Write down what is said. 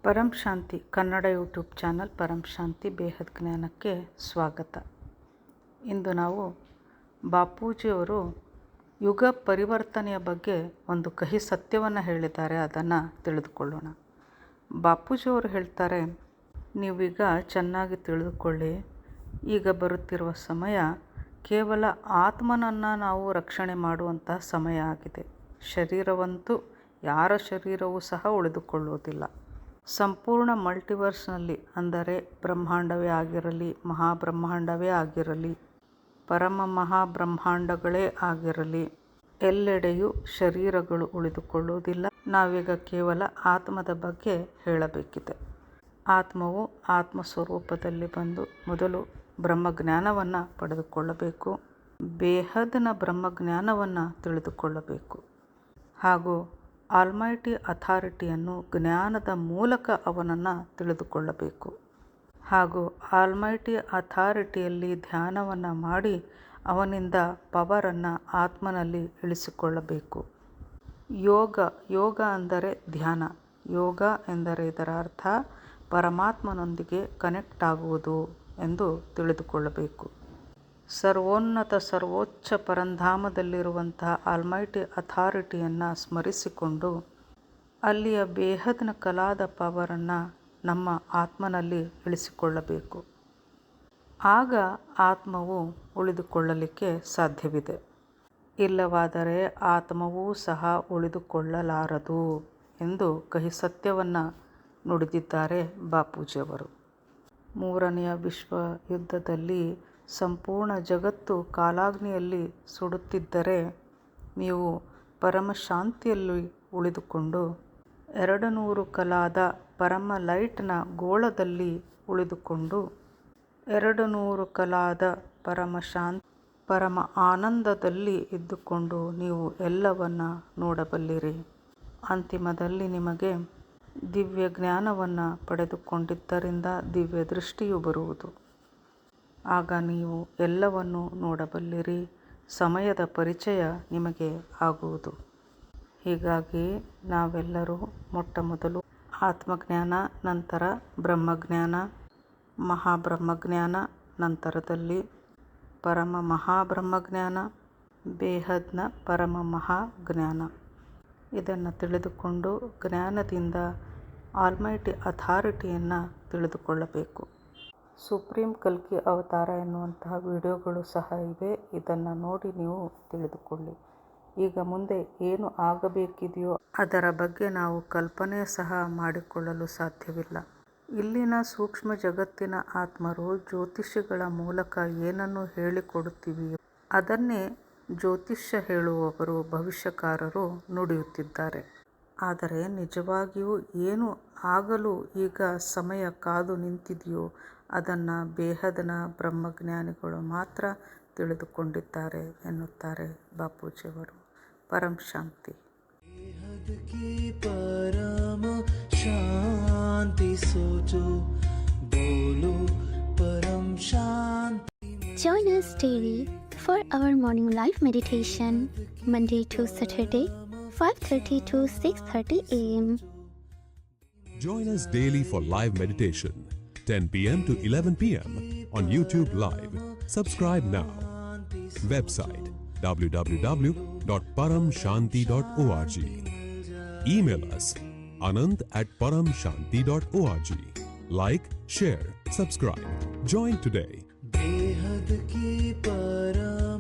ಪರಂ ಶಾಂತಿ Kannada YouTube channel ಪರಂ ಶಾಂತಿ ಬೇಹದ್ ಜ್ಞಾನಕ್ಕೆ ಸ್ವಾಗತ. ಇಂದು ನಾವು ಬಾಪೂಜಿಯವರು ಯುಗ ಪರಿವರ್ತನೆಯ ಬಗ್ಗೆ ಒಂದು ಕಹಿ ಸತ್ಯವನ್ನು ಹೇಳಿದ್ದಾರೆ, ಅದನ್ನು ತಿಳಿದುಕೊಳ್ಳೋಣ. ಬಾಪೂಜಿಯವರು ಹೇಳ್ತಾರೆ, ನೀವೀಗ ಚೆನ್ನಾಗಿ ತಿಳಿದುಕೊಳ್ಳಿ, ಈಗ ಬರುತ್ತಿರುವ ಸಮಯ ಕೇವಲ ಆತ್ಮನನ್ನು ನಾವು ರಕ್ಷಣೆ ಮಾಡುವಂಥ ಸಮಯ ಆಗಿದೆ. ಶರೀರವಂತೂ ಯಾರ ಶರೀರವೂ ಸಹ ಉಳಿದುಕೊಳ್ಳುವುದಿಲ್ಲ. ಸಂಪೂರ್ಣ ಮಲ್ಟಿವರ್ಸ್ನಲ್ಲಿ, ಅಂದರೆ ಬ್ರಹ್ಮಾಂಡವೇ ಆಗಿರಲಿ, ಮಹಾಬ್ರಹ್ಮಾಂಡವೇ ಆಗಿರಲಿ, ಪರಮ ಮಹಾಬ್ರಹ್ಮಾಂಡಗಳೇ ಆಗಿರಲಿ, ಎಲ್ಲೆಡೆಯೂ ಶರೀರಗಳು ಉಳಿದುಕೊಳ್ಳುವುದಿಲ್ಲ. ನಾವೀಗ ಕೇವಲ ಆತ್ಮದ ಬಗ್ಗೆ ಹೇಳಬೇಕಿದೆ. ಆತ್ಮವು ಆತ್ಮಸ್ವರೂಪದಲ್ಲಿ ಬಂದು ಮೊದಲು ಬ್ರಹ್ಮಜ್ಞಾನವನ್ನು ಪಡೆದುಕೊಳ್ಳಬೇಕು, ಬೇಹದ್ನ ಬ್ರಹ್ಮಜ್ಞಾನವನ್ನು ತಿಳಿದುಕೊಳ್ಳಬೇಕು, ಹಾಗೂ ಆಲ್ಮೈಟಿ ಅಥಾರಿಟಿಯನ್ನು ಜ್ಞಾನದ ಮೂಲಕ ಅವನನ್ನು ತಿಳಿದುಕೊಳ್ಳಬೇಕು, ಹಾಗೂ ಆಲ್ಮೈಟಿ ಅಥಾರಿಟಿಯಲ್ಲಿ ಧ್ಯಾನವನ್ನು ಮಾಡಿ ಅವನಿಂದ ಪವರನ್ನು ಆತ್ಮನಲ್ಲಿ ಇಳಿಸಿಕೊಳ್ಳಬೇಕು. ಯೋಗ ಅಂದರೆ ಧ್ಯಾನ. ಯೋಗ ಎಂದರೆ ಇದರ ಅರ್ಥ ಪರಮಾತ್ಮನೊಂದಿಗೆ ಕನೆಕ್ಟ್ ಆಗುವುದು ಎಂದು ತಿಳಿದುಕೊಳ್ಳಬೇಕು. ಸರ್ವೋಚ್ಚ ಪರಂಧಾಮದಲ್ಲಿರುವಂತಹ ಆಲ್ಮೈಟಿ ಅಥಾರಿಟಿಯನ್ನು ಸ್ಮರಿಸಿಕೊಂಡು ಅಲ್ಲಿಯ ಬೇಹದ್ನ ಕಲಾದ ಪವರನ್ನು ನಮ್ಮ ಆತ್ಮನಲ್ಲಿ ಇಳಿಸಿಕೊಳ್ಳಬೇಕು. ಆಗ ಆತ್ಮವು ಉಳಿದುಕೊಳ್ಳಲಿಕ್ಕೆ ಸಾಧ್ಯವಿದೆ. ಇಲ್ಲವಾದರೆ ಆತ್ಮವೂ ಸಹ ಉಳಿದುಕೊಳ್ಳಲಾರದು ಎಂದು ಕಹಿ ಸತ್ಯವನ್ನು ನುಡಿದಿದ್ದಾರೆ ಬಾಪೂಜಿಯವರು. ಮೂರನೆಯ ವಿಶ್ವ ಯುದ್ಧದಲ್ಲಿ ಸಂಪೂರ್ಣ ಜಗತ್ತು ಕಾಲಾಗ್ನಿಯಲ್ಲಿ ಸುಡುತ್ತಿದ್ದರೆ ನೀವು ಪರಮಶಾಂತಿಯಲ್ಲಿ ಉಳಿದುಕೊಂಡು 200 ಕಲಾದ ಪರಮ ಲೈಟ್ನ ಗೋಳದಲ್ಲಿ ಉಳಿದುಕೊಂಡು 200 ಕಲಾದ ಪರಮ ಆನಂದದಲ್ಲಿ ಇದ್ದುಕೊಂಡು ನೀವು ಎಲ್ಲವನ್ನು ನೋಡಬಲ್ಲಿರಿ. ಅಂತಿಮದಲ್ಲಿ ನಿಮಗೆ ದಿವ್ಯ ಜ್ಞಾನವನ್ನು ಪಡೆದುಕೊಂಡಿದ್ದರಿಂದ ದಿವ್ಯ ದೃಷ್ಟಿಯು ಬರುವುದು. ಆಗ ನೀವು ಎಲ್ಲವನ್ನೂ ನೋಡಬಲ್ಲಿರಿ, ಸಮಯದ ಪರಿಚಯ ನಿಮಗೆ ಆಗುವುದು. ಹೀಗಾಗಿ ನಾವೆಲ್ಲರೂ ಮೊಟ್ಟಮೊದಲು ಆತ್ಮಜ್ಞಾನ, ನಂತರ ಬ್ರಹ್ಮಜ್ಞಾನ, ಮಹಾಬ್ರಹ್ಮಜ್ಞಾನ, ನಂತರದಲ್ಲಿ ಪರಮ ಮಹಾಬ್ರಹ್ಮಜ್ಞಾನ, ಬೇಹದ್ನ ಪರಮ ಮಹಾಜ್ಞಾನ, ಇದನ್ನು ತಿಳಿದುಕೊಂಡು ಜ್ಞಾನದಿಂದ ಆಲ್ಮೈಟಿ ಅಥಾರಿಟಿಯನ್ನು ತಿಳಿದುಕೊಳ್ಳಬೇಕು. ಸುಪ್ರೀಂ ಕಲ್ಕಿ ಅವತಾರ ಎನ್ನುವಂತಹ ವಿಡಿಯೋಗಳು ಸಹ ಇವೆ, ಇದನ್ನು ನೋಡಿ ನೀವು ತಿಳಿದುಕೊಳ್ಳಿ. ಈಗ ಮುಂದೆ ಏನು ಆಗಬೇಕಿದೆಯೋ ಅದರ ಬಗ್ಗೆ ನಾವು ಕಲ್ಪನೆ ಸಹ ಮಾಡಿಕೊಳ್ಳಲು ಸಾಧ್ಯವಿಲ್ಲ. ಇಲ್ಲಿನ ಸೂಕ್ಷ್ಮ ಜಗತ್ತಿನ ಆತ್ಮರು ಜ್ಯೋತಿಷಿಗಳ ಮೂಲಕ ಏನನ್ನು ಹೇಳಿಕೊಡುತ್ತಿವೆಯೋ ಅದನ್ನೇ ಜ್ಯೋತಿಷ್ಯ ಹೇಳುವವರು, ಭವಿಷ್ಯಕಾರರು ನುಡಿಯುತ್ತಿದ್ದಾರೆ. ಆದರೆ ನಿಜವಾಗಿಯೂ ಏನು ಆಗಲು ಈಗ ಸಮಯ ಕಾದು ನಿಂತಿದೆಯೋ ಅದನ್ನು ಬೇಹದ್ನ ಬ್ರಹ್ಮಜ್ಞಾನಿಗಳು ಮಾತ್ರ ತಿಳಿದುಕೊಂಡಿದ್ದಾರೆ ಎನ್ನುತ್ತಾರೆ ಬಾಪೂಜಿಯವರು. ಪರಂ ಶಾಂತಿ. ಬೇಹದ್ ಕಿ ಪರಮ ಶಾಂತಿ ಸೋಚೋ, ಬೋಲೋ ಪರಂ ಶಾಂತಿ. Join us daily for our morning live meditation, Monday to Saturday, 5:30 to 6:30 a.m. Join us daily for live meditation, 10 p.m. to 11 p.m. on YouTube Live. Subscribe now. Website www.paramshanti.org. Email us anand@paramshanti.org. Like, share, subscribe. Join today. ಬೇಹದ್ ಕಿ ಪರಮ